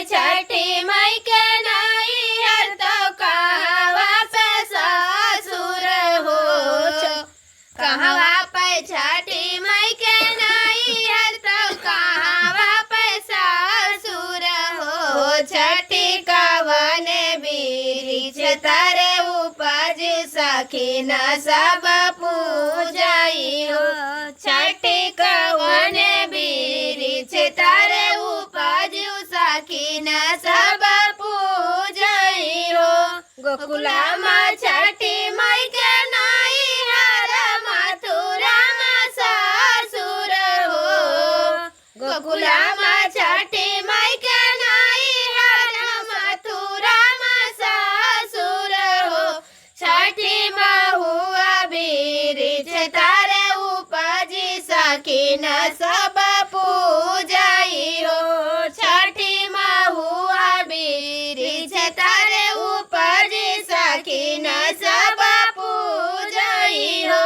छठी मई के नैहर तो कहवा पे ससुर हो। कहवा पे छठी मई के नैहर तो कहवा पे ससुर हो। छठी कवन बीरिछ तारे उपज सखी न सब पूजई हो। छठी कवन बीरिछ तारे उपज सखी न सब पूजई हो। गोकुला में छठी मई के नैहर मथुरा में ससुर हो। गोकुला में छठी मई के नैहर मथुरा में ससुर हो। छठी महुआ बीरिछ तारे उपज सखी न सब पूजई हो। छठी महुआ बीरिछ तारे उपज सखी न सब पूजई हो।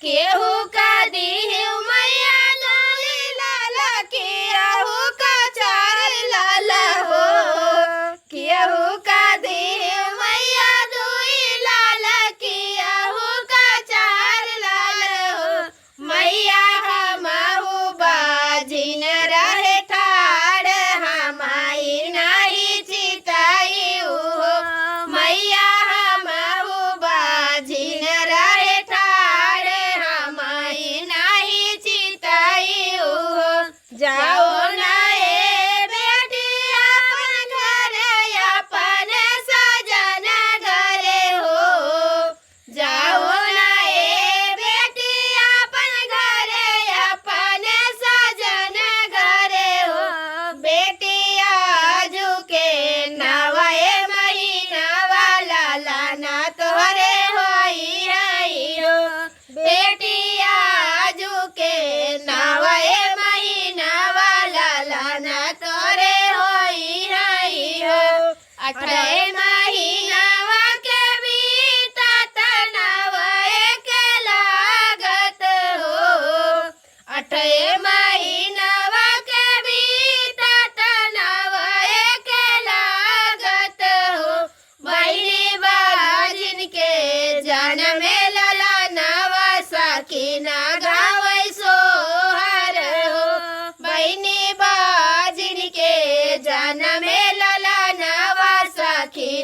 केहू का दीहु मैया लाली लाला केहू का चार लाला हो। केहू का दीहु मैया दुई लाला केहू का चार लाला हो। मैया हमहु बाजिन रहे ठाड़ हमाई नहीं चिताई हो। मैया हमहु बाजिन रहे ठाड़ हमाई नहीं चिताई हो। जाओ ना ए बेटी अपन घर अपन सजन घरे हो। जाओ ना ए बेटी अपन घरे अपन सजन घरे हो। बेटी आजू के नवाए महीना वाला लाना तोहरे होई हई हो। बेटी आजू के नवाए महीना वाला लाना तोरे होई हई हो। 18 महीनावा के बीता तनवाए के लागत हो। 18 महीनावा के बीता तनवाए के लागत हो। बहिनी बाजिन के जन्म लला नवा सखी न गावै सोहर हो। बहिनी बाजिन के जन्म लला नवा सखी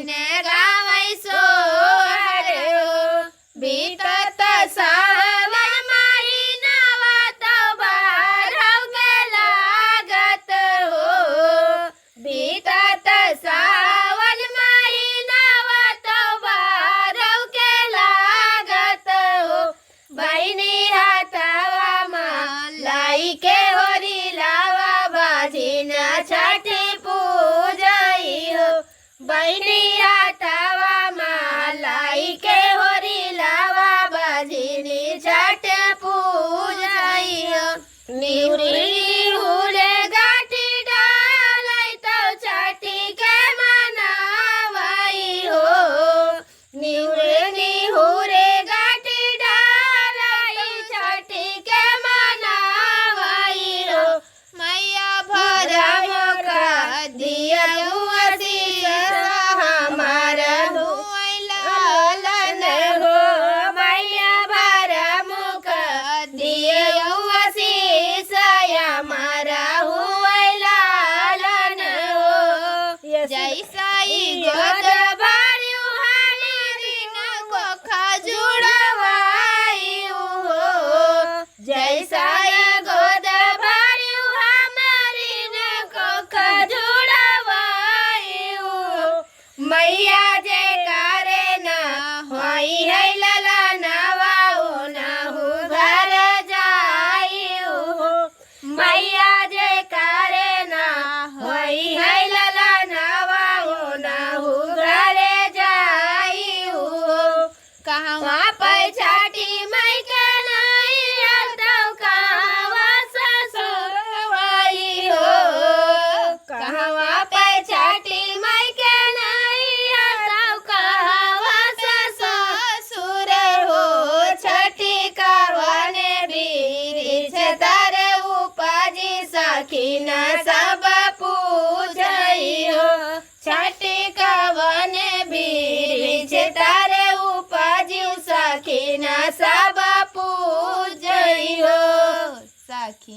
रखी।